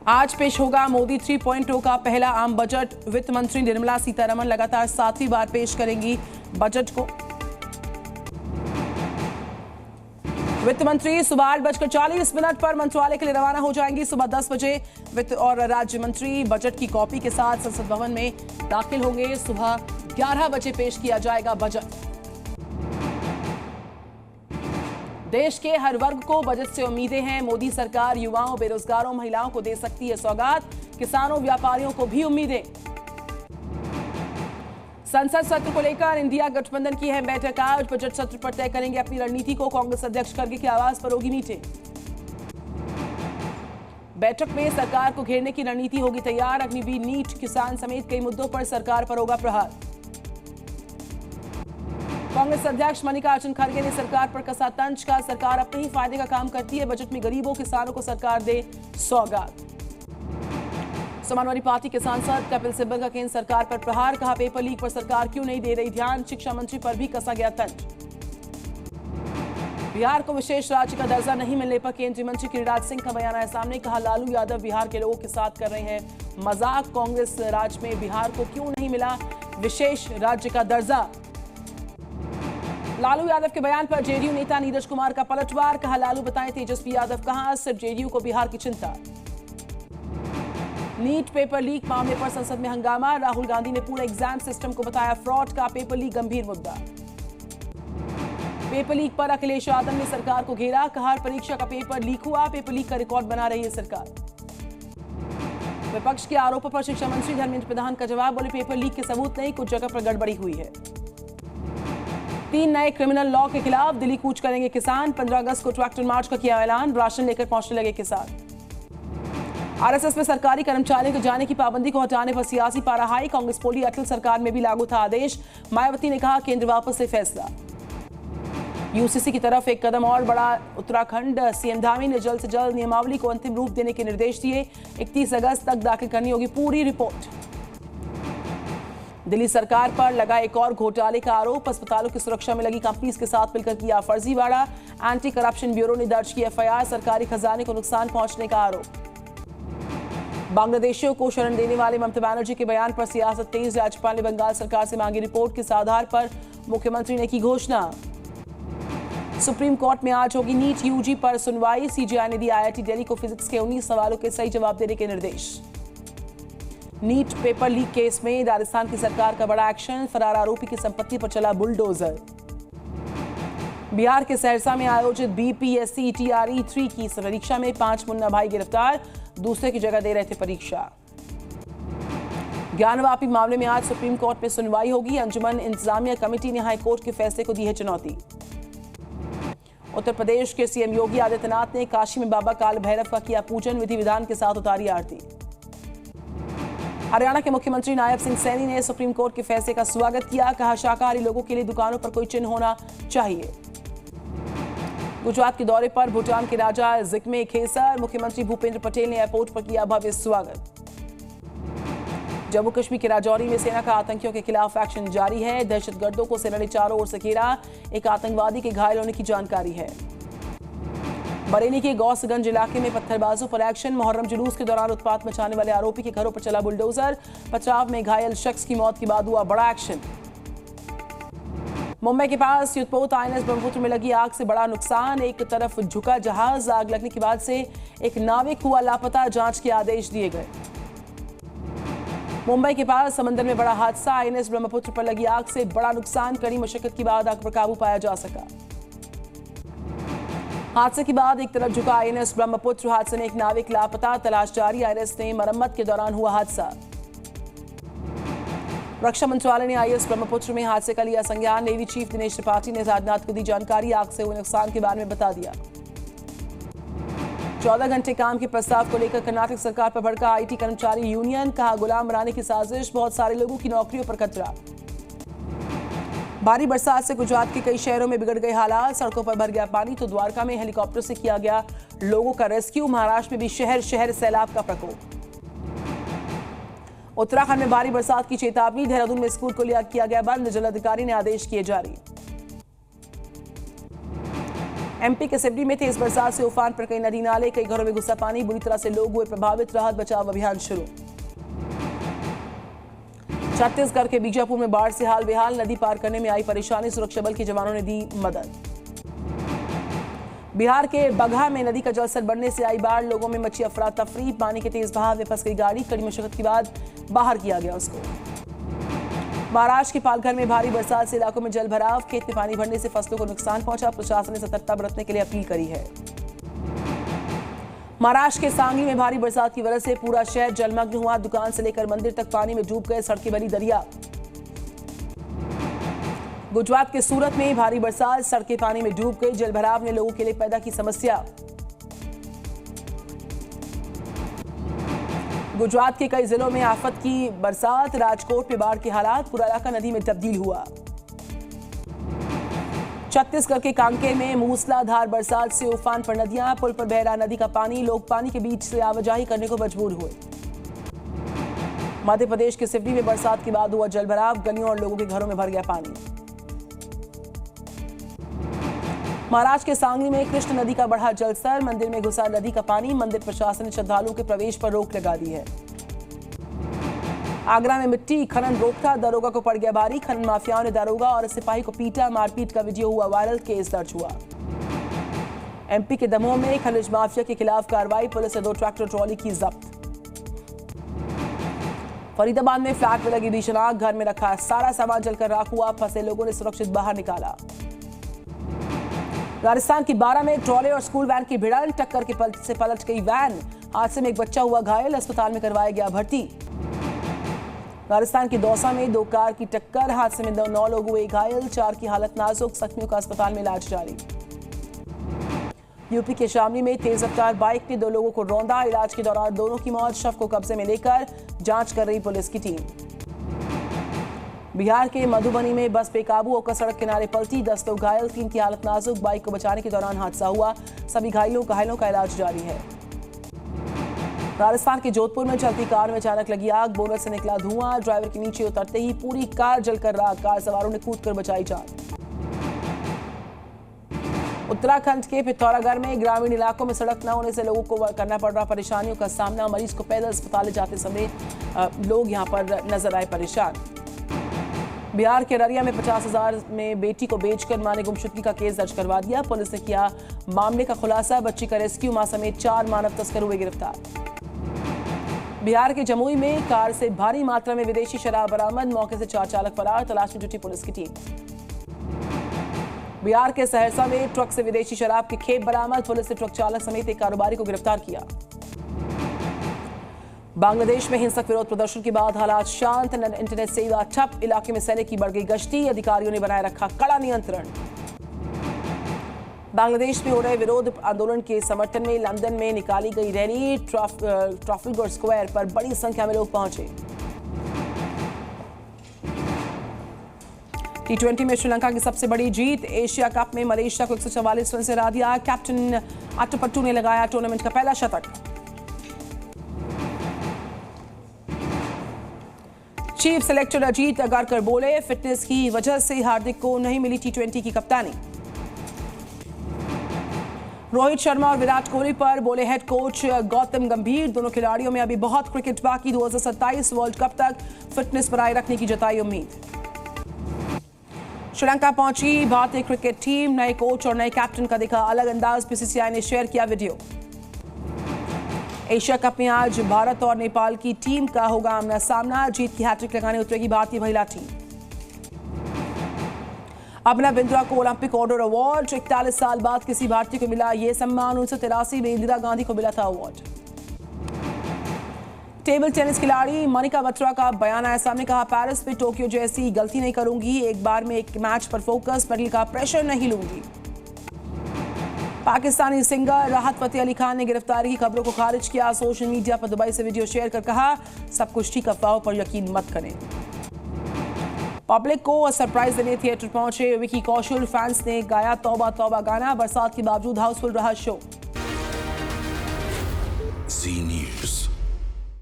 आज पेश होगा मोदी 3.0 का पहला आम बजट। वित्त मंत्री निर्मला सीतारमण लगातार 7वीं बार पेश करेंगी बजट को। वित्त मंत्री सुबह 8:40 पर मंत्रालय के लिए रवाना हो जाएंगी। सुबह 10 बजे वित्त और राज्य मंत्री बजट की कॉपी के साथ संसद भवन में दाखिल होंगे। सुबह 11 बजे पेश किया जाएगा बजट। देश के हर वर्ग को बजट से उम्मीदें हैं। मोदी सरकार युवाओं, बेरोजगारों, महिलाओं को दे सकती है सौगात। किसानों, व्यापारियों को भी उम्मीदें। संसद सत्र को लेकर इंडिया गठबंधन की है बैठक। आज बजट सत्र पर तय करेंगे अपनी रणनीति को। कांग्रेस अध्यक्ष खड़गे के आवास पर होगी मीटिंग। बैठक में सरकार को घेरने की रणनीति होगी तैयार। अग्निवीर, नीट, किसान समेत कई मुद्दों पर सरकार पर होगा प्रहार। कांग्रेस अध्यक्ष मल्लिकार्जुन खड़गे ने सरकार पर कसा तंज का सरकार अपने ही फायदे का काम करती है। बजट में गरीबों, किसानों को सरकार दे सौगात। समाजवादी पार्टी के सांसद कपिल सिब्बल का केंद्र सरकार पर प्रहार। कहा पेपर लीक पर सरकार क्यों नहीं दे रही ध्यान। शिक्षा मंत्री पर भी कसा गया तंज। बिहार को विशेष राज्य का दर्जा नहीं मिलने पर केंद्रीय मंत्री गिरिराज सिंह का बयान आया सामने। कहा लालू यादव बिहार के लोगों के साथ कर रहे हैं मजाक। कांग्रेस राज में बिहार को क्यों नहीं मिला विशेष राज्य का दर्जा। लालू यादव के बयान पर जेडीयू नेता नीरज कुमार का पलटवार। कहा लालू बताएं तेजस्वी यादव कहां, सिर्फ जेडीयू को बिहार की चिंता। नीट पेपर लीक मामले पर संसद में हंगामा। राहुल गांधी ने पूरे एग्जाम सिस्टम को बताया फ्रॉड। का पेपर लीक गंभीर मुद्दा। पेपर लीक पर अखिलेश यादव ने सरकार को घेरा। कहा परीक्षा का पेपर लीक हुआ, पेपर लीक का रिकॉर्ड बना रही है सरकार। विपक्ष के आरोपों पर शिक्षा मंत्री धर्मेंद्र प्रधान का जवाब। बोले पेपर लीक के सबूत नहीं, कुछ जगह पर गड़बड़ी हुई है। 3 नए क्रिमिनल लॉ के खिलाफ दिल्ली कूच करेंगे किसान। 15 अगस्त को ट्रैक्टर मार्च का किया ऐलान। राशन लेकर पहुंचने लगे किसान। आरएसएस में सरकारी कर्मचारियों के जाने की पाबंदी को हटाने पर सियासी पारा हाई। कांग्रेस बोली अटल सरकार में भी लागू था आदेश। मायावती ने कहा केंद्र वापस से फैसला। यूसीसी की तरफ एक कदम और बढ़ा उत्तराखंड। सीएम धामी ने जल्द से जल्द नियमावली को अंतिम रूप देने के निर्देश दिए। 31 अगस्त तक दाखिल करनी होगी पूरी रिपोर्ट। दिल्ली सरकार पर लगा एक और घोटाले का आरोप। अस्पतालों की सुरक्षा में लगी कंपनीज के साथ मिलकर किया फर्जीवाड़ा। एंटी करप्शन ब्यूरो ने दर्ज की एफआईआर। सरकारी खजाने को नुकसान पहुंचने का आरोप। बांग्लादेशियों को शरण देने वाले ममता बनर्जी के बयान पर सियासत तेज। राज्यपाल ने बंगाल सरकार से मांगी रिपोर्ट। किस आधार पर मुख्यमंत्री ने की घोषणा। सुप्रीम कोर्ट में आज होगी नीट यूजी पर सुनवाई। सीजीआई ने दी आईआईटी दिल्ली को फिजिक्स के 19 सवालों के सही जवाब देने के निर्देश। नीट पेपर लीक केस में राजस्थान की सरकार का बड़ा एक्शन। फरार आरोपी की संपत्ति पर चला बुलडोजर। बिहार के सहरसा में आयोजित बीपीएससी टीआरई 3 की परीक्षा में 5 मुन्ना भाई गिरफ्तार। दूसरे की जगह दे रहे थे परीक्षा। ज्ञानवापी मामले में आज सुप्रीम कोर्ट में सुनवाई होगी। अंजुमन इंतजामिया कमेटी ने हाईकोर्ट के फैसले को दी है चुनौती। उत्तर प्रदेश के सीएम योगी आदित्यनाथ ने काशी में बाबा काल भैरव का किया पूजन। विधि विधान के साथ उतारी आरती। हरियाणा के मुख्यमंत्री नायब सिंह सैनी ने सुप्रीम कोर्ट के फैसले का स्वागत किया। कहा शाकाहारी लोगों के लिए दुकानों पर कोई चिन्ह होना चाहिए। गुजरात के दौरे पर भूटान के राजा जिग्मे खेसर। मुख्यमंत्री भूपेंद्र पटेल ने एयरपोर्ट पर किया भव्य स्वागत। जम्मू कश्मीर के राजौरी में सेना का आतंकियों के खिलाफ एक्शन जारी है। दहशतगर्दों को सेना ने चारों ओर से घेरा। एक आतंकवादी के घायल होने की जानकारी है। बरेली के गौसगंज इलाके में पत्थरबाजों पर एक्शन। मुहर्रम जुलूस के दौरान उत्पात मचाने वाले आरोपी के घरों पर चला बुलडोजर। पथराव में घायल शख्स की मौत के बाद हुआ बड़ा एक्शन। मुंबई के पास युद्धपोत आईएनएस ब्रह्मपुत्र में लगी आग से बड़ा नुकसान। एक तरफ झुका जहाज। आग लगने के बाद से एक नाविक हुआ लापता। जांच के आदेश दिए गए। मुंबई के पास समंदर में बड़ा हादसा। आईएनएस ब्रह्मपुत्र पर लगी आग से बड़ा नुकसान। कड़ी मशक्कत के बाद आग पर काबू पाया जा सका। हादसे के बाद एक तरफ झुका आईएनएस ब्रह्मपुत्र। हादसे में एक नाविक लापता। तलाश जारी। आईएनएस ने मरम्मत के दौरान हुआ हादसा। रक्षा मंत्रालय ने आईएनएस ब्रह्मपुत्र में हादसे का लिया संज्ञान। नेवी चीफ दिनेश त्रिपाठी ने राजनाथ को दी जानकारी। आग से हुए नुकसान के बारे में बता दिया। 14 घंटे काम के प्रस्ताव को लेकर कर्नाटक सरकार पर भड़का आईटी कर्मचारी यूनियन। कहा गुलाम बनाने की साजिश। बहुत सारे लोगों की नौकरियों पर खतरा। भारी बरसात से गुजरात के कई शहरों में बिगड़ गए हालात। सड़कों पर भर गया पानी तो द्वारका में हेलीकॉप्टर से किया गया लोगों का रेस्क्यू। महाराष्ट्र में भी शहर शहर सैलाब का प्रकोप। उत्तराखंड में भारी बरसात की चेतावनी। देहरादून में स्कूल को किया गया बंद। जिलाधिकारी ने आदेश किए जारी। एमपी के सिवनी में तेज बरसात से उफान पर कई नदी नाले, कई घरों में घुसा पानी, बुरी तरह से लोग हुए प्रभावित, राहत बचाव अभियान शुरू। छत्तीसगढ़ के बीजापुर में बाढ़ से हाल बेहाल, नदी पार करने में आई परेशानी, सुरक्षा बल के जवानों ने दी मदद। बिहार के बगहा में नदी का जलस्तर बढ़ने से आई बाढ़, लोगों में मची अफरा तफरी, पानी के तेज बहाव में फंस गई गाड़ी, कड़ी मशक्कत के बाद बाहर किया गया उसको। महाराष्ट्र के पालघर में भारी बरसात से इलाकों में जल भराव, खेत में पानी भरने से फसलों को नुकसान पहुंचा, प्रशासन ने सतर्कता बरतने के लिए अपील करी है। महाराष्ट्र के सांगली में भारी बरसात की वजह से पूरा शहर जलमग्न हुआ, दुकान से लेकर मंदिर तक पानी में डूब गए, सड़कें बनी दरिया। गुजरात के सूरत में भारी बरसात, सड़कें पानी में डूब गई, जलभराव ने लोगों के लिए पैदा की समस्या। गुजरात के कई जिलों में आफत की बरसात, राजकोट में बाढ़ के हालात, पूरा इलाका नदी में तब्दील हुआ। छत्तीसगढ़ के कांकेर में मूसलाधार बरसात से उफान पर नदियां, पुल पर बह रहा नदी का पानी, लोग पानी के बीच से आवाजाही करने को मजबूर हुए। मध्य प्रदेश के सिवनी में बरसात के बाद हुआ जलभराव, गलियों और लोगों के घरों में भर गया पानी। महाराष्ट्र के सांगली में कृष्ण नदी का बढ़ा जलस्तर, मंदिर में घुसा नदी का पानी, मंदिर प्रशासन ने श्रद्धालुओं के प्रवेश पर रोक लगा दी है। आगरा में मिट्टी खनन रोकथा, दरोगा को पड़ गया भारी, खनन माफियाओं ने दरोगा और सिपाही को पीटा, मारपीट का वीडियो हुआ वायरल, केस दर्ज हुआ। एमपी के दमोह में खनिज माफिया के खिलाफ कार्रवाई, पुलिस ने 2 ट्रैक्टर ट्रॉली की जब्त। फरीदाबाद में फ्लैट में लगी भीषण आग, घर में रखा सारा सामान जलकर राख हुआ, फंसे लोगों ने सुरक्षित बाहर निकाला। राजस्थान की 12 में ट्रॉले और स्कूल वैन की भिड़ंत, टक्कर के से पलट गई वैन, हादसे में एक बच्चा हुआ घायल, अस्पताल में करवाया गया भर्ती। राजस्थान के दौसा में 2 कार की टक्कर, हादसे में 9 लोग हुए घायल, 4 की हालत नाजुक, जख्मियों का अस्पताल में इलाज जारी। यूपी के शामली में तेज रफ्तार बाइक ने 2 लोगों को रौंदा, इलाज के दौरान दोनों की मौत, शव को कब्जे में लेकर जांच कर रही पुलिस की टीम। बिहार के मधुबनी में बस बेकाबू होकर सड़क किनारे पलटी, 10 लोग घायल, 3 की हालत नाजुक, बाइक को बचाने के दौरान हादसा हुआ, सभी घायलों का इलाज जारी है। राजस्थान के जोधपुर में चलती कार में अचानक लगी आग, बोनट से निकला धुआं, ड्राइवर के नीचे उतरते ही पूरी कार जलकर राख, कार सवारों ने कूदकर बचाई जान। उत्तराखंड के पिथौरागढ़ में ग्रामीण इलाकों में सड़क न होने से लोगों को करना पड़ रहा परेशानियों का सामना, मरीज को पैदल अस्पताल ले जाते समय लोग यहां पर नजर आए परेशान। बिहार के अररिया में 50,000 में बेटी को बेचकर मां ने गुमशुदगी का केस दर्ज करवा दिया, पुलिस ने किया मामले का खुलासा, बच्ची का रेस्क्यू, मां समेत 4 मानव तस्कर हुए गिरफ्तार। बिहार के जमुई में कार से भारी मात्रा में विदेशी शराब बरामद, मौके से 4 चालक फरार, तलाश में जुटी पुलिस की टीम। बिहार के सहरसा में ट्रक से विदेशी शराब के खेप बरामद, पुलिस ने ट्रक चालक समेत एक कारोबारी को गिरफ्तार किया। बांग्लादेश में हिंसक विरोध प्रदर्शन के बाद हालात शांत, इंटरनेट सेवा ठप, इलाके में सैनिक की बढ़ गई गश्ती, अधिकारियों ने बनाए रखा कड़ा नियंत्रण। बांग्लादेश में हो रहे विरोध आंदोलन के समर्थन में लंदन में निकाली गई रैली, ट्राफल्गर स्क्वायर पर बड़ी संख्या में लोग पहुंचे। T20 में श्रीलंका की सबसे बड़ी जीत, एशिया कप में मलेशिया को 144 रन से हरा दिया, कैप्टन अट्टपट्टू ने लगाया टूर्नामेंट का पहला शतक। चीफ सेलेक्टर अजीत अगारकर बोले, फिटनेस की वजह से हार्दिक को नहीं मिली T20 की कप्तानी। रोहित शर्मा और विराट कोहली पर बोले हेड कोच गौतम गंभीर, दोनों खिलाड़ियों में अभी बहुत क्रिकेट बाकी, 2027 वर्ल्ड कप तक फिटनेस बनाए रखने की जताई उम्मीद। श्रीलंका पहुंची भारतीय क्रिकेट टीम, नए कोच और नए कैप्टन का दिखा अलग अंदाज, बीसीसीआई ने शेयर किया वीडियो। एशिया कप में आज भारत और नेपाल की टीम का होगा आमना सामना, जीत की हैट्रिक लगाने उतरेगी भारतीय महिला टीम। अभिनव बिंद्रा को ओलंपिक ऑर्डर अवार्ड, 41 साल बाद किसी भारतीय को मिला यह सम्मान, 1983 में इंदिरा गांधी को मिला था अवार्ड। टेबल टेनिस खिलाड़ी मनिका बत्रा का बयान आया सामने, कहा पेरिस में टोक्यो जैसी गलती नहीं करूंगी, एक बार में एक मैच पर फोकस, मेडल का प्रेशर नहीं लूंगी। पाकिस्तानी सिंगर राहत फतेह अली खान ने गिरफ्तारी की खबरों को खारिज किया, सोशल मीडिया पर दुबई से वीडियो शेयर कर कहा सब कुछ ठीक, अफवाहों पर यकीन मत करें। पब्लिक को सरप्राइज देने थिएटर पहुंचे विकी कौशल, फैंस ने गाया तौबा तौबा गाना, बरसात के बावजूद हाउसफुल रहा शो।